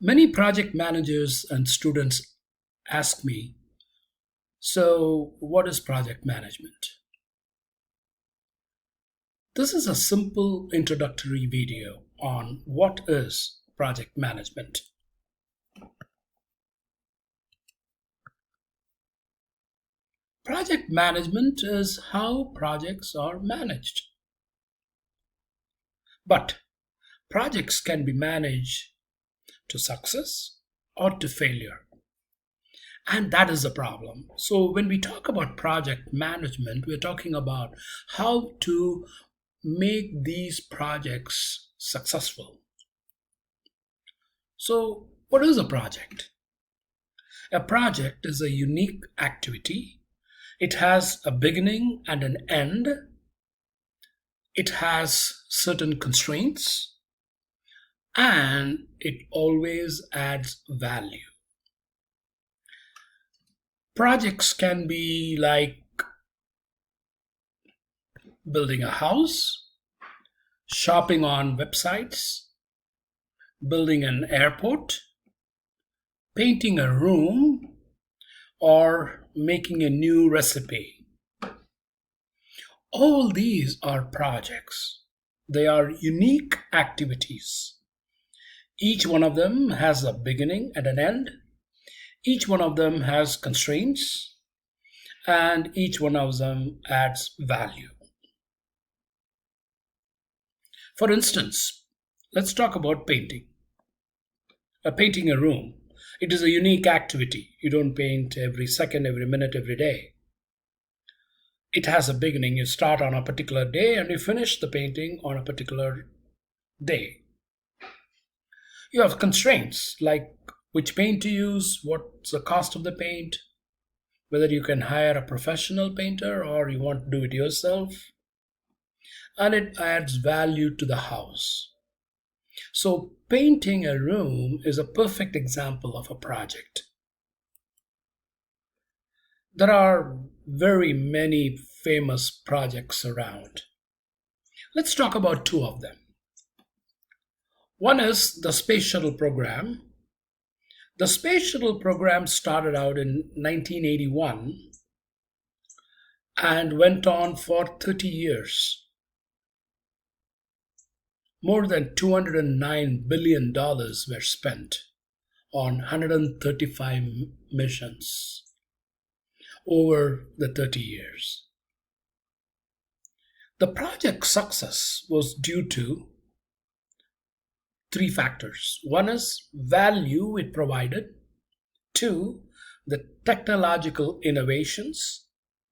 Many project managers and students ask me, so what is project management? This is a simple introductory video on what is project management. Project management is how projects are managed. But projects can be managed to success or to failure. And that is the problem. So, when we talk about project management, we're talking about how to make these projects successful. So, what is a project? A project is a unique activity. It has a beginning and an end. It has certain constraints and it always adds value. Projects can be like building a house, shopping on websites, building an airport, painting a room, or making a new recipe. All these are projects. They are unique activities. Each one of them has a beginning and an end. Each one of them has constraints, and each one of them adds value. For instance, let's talk about painting. Painting a room. It is a unique activity. You don't paint every second, every minute, every day. It has a beginning. You start on a particular day and you finish the painting on a particular day. You have constraints like which paint to use, what's the cost of the paint, whether you can hire a professional painter or you want to do it yourself. And it adds value to the house. So, painting a room is a perfect example of a project. There are very many famous projects around. Let's talk about two of them. One is the Space Shuttle program. The Space Shuttle program started out in 1981 and went on for 30 years. More than $209 billion were spent on 135 missions over the 30 years. The project's success was due to three factors. One is value it provided. Two, the technological innovations.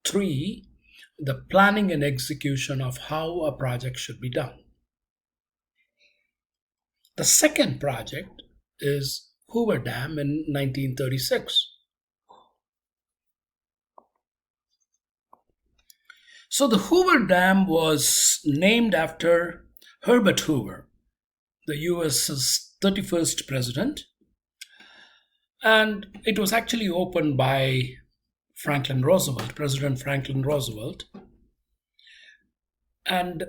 Three, the planning and execution of how a project should be done. The second project is Hoover Dam in 1936. So the Hoover Dam was named after Herbert Hoover, the US's 31st president, and it was actually opened by President Franklin Roosevelt, and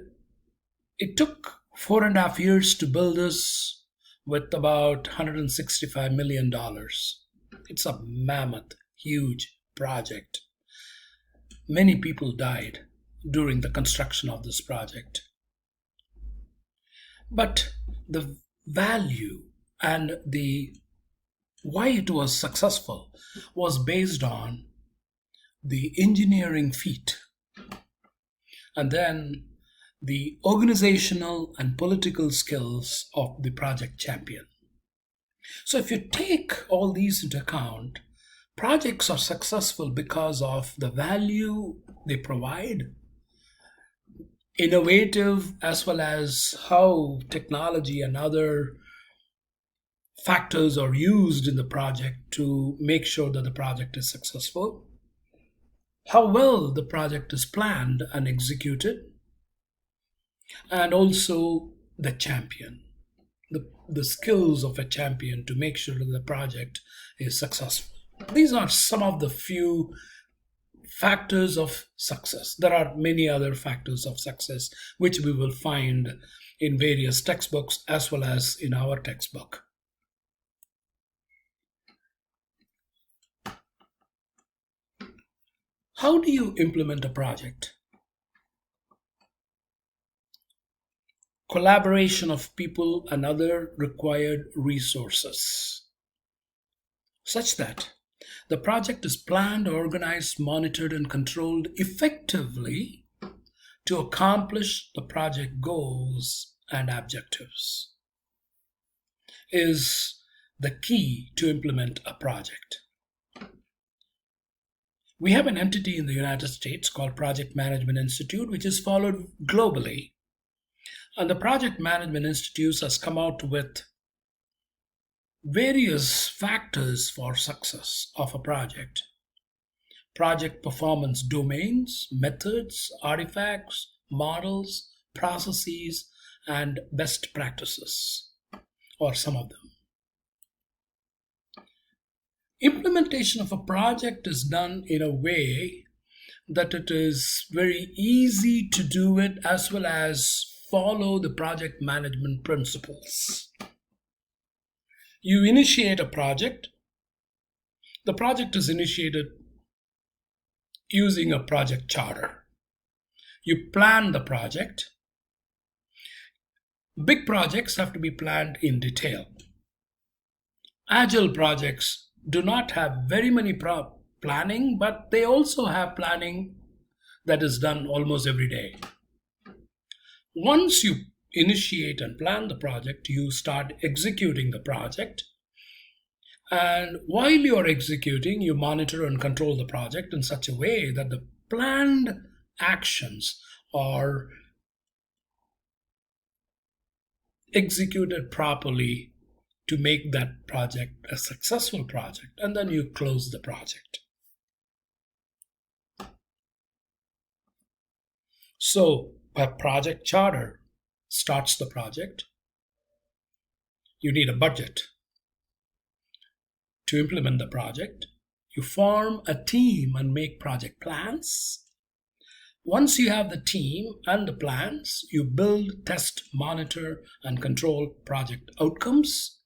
it took 4.5 years to build this with about $165 million. It's a mammoth, huge project. Many people died during the construction of this project. But the value and the why it was successful was based on the engineering feat and then the organizational and political skills of the project champion. So if you take all these into account, projects are successful because of the value they provide, innovative, as well as how technology and other factors are used in the project to make sure that the project is successful, how well the project is planned and executed, and also the champion, the skills of a champion to make sure that the project is successful. These are some of the few factors of success. There are many other factors of success which we will find in various textbooks as well as in our textbook. How do you implement a project? Collaboration of people and other required resources, such that the project is planned, organized, monitored, and controlled effectively to accomplish the project goals and objectives, is the key to implement a project. We have an entity in the United States called Project Management Institute, which is followed globally. And the Project Management Institute has come out with various factors for success of a project. Project performance domains, methods, artifacts, models, processes, and best practices, or some of them. Implementation of a project is done in a way that it is very easy to do it as well as follow the project management principles. You initiate a project. The project is initiated using a project charter. You plan the project. Big projects have to be planned in detail. Agile projects do not have very many planning, but they also have planning that is done almost every day. Once you initiate and plan the project, you start executing the project. And while you're executing, you monitor and control the project in such a way that the planned actions are executed properly to make that project a successful project. And then you close the project. So, a project charter starts the project. You need a budget to implement the project. You form a team and make project plans. Once you have the team and the plans, you build, test, monitor, and control project outcomes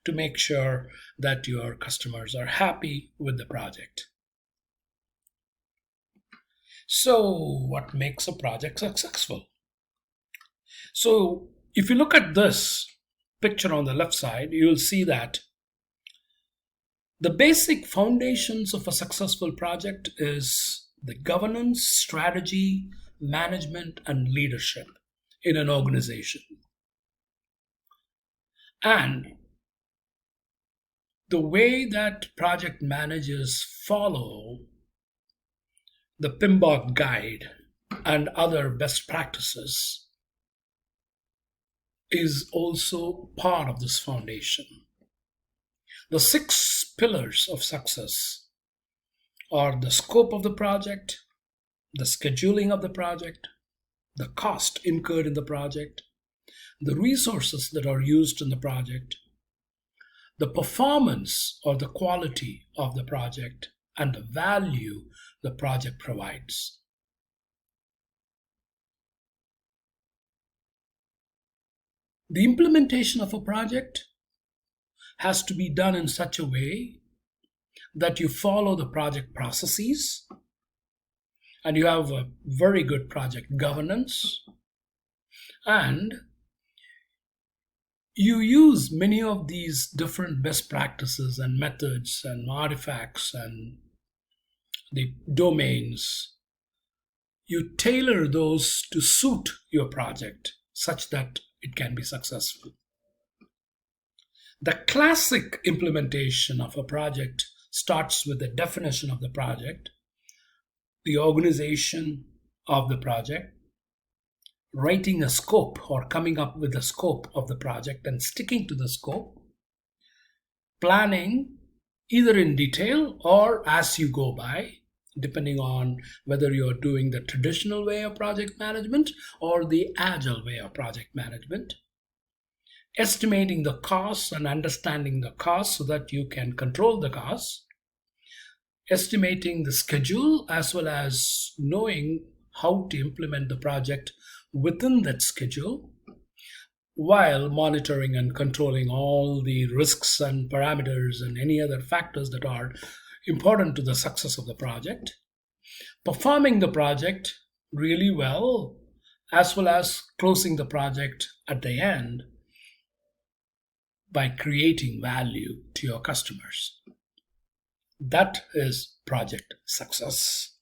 to make sure that your customers are happy with the project. So, what makes a project successful? So, if you look at this picture on the left side, you will see that the basic foundations of a successful project is the governance, strategy, management, and leadership in an organization. And the way that project managers follow the PMBOK guide and other best practices is also part of this foundation. The 6 pillars of success are the scope of the project, the scheduling of the project, the cost incurred in the project, the resources that are used in the project, the performance or the quality of the project, and the value the project provides. The implementation of a project has to be done in such a way that you follow the project processes and you have a very good project governance, and you use many of these different best practices and methods and artifacts and the domains. You tailor those to suit your project such that it can be successful. The classic implementation of a project starts with the definition of the project, the organization of the project, writing a scope or coming up with a scope of the project and sticking to the scope, planning either in detail or as you go by, depending on whether you're doing the traditional way of project management or the agile way of project management, estimating the costs and understanding the costs so that you can control the costs, estimating the schedule as well as knowing how to implement the project within that schedule, while monitoring and controlling all the risks and parameters and any other factors that are important to the success of the project. performing the project really well, as well as closing the project at the end by creating value to your customers. That is project success.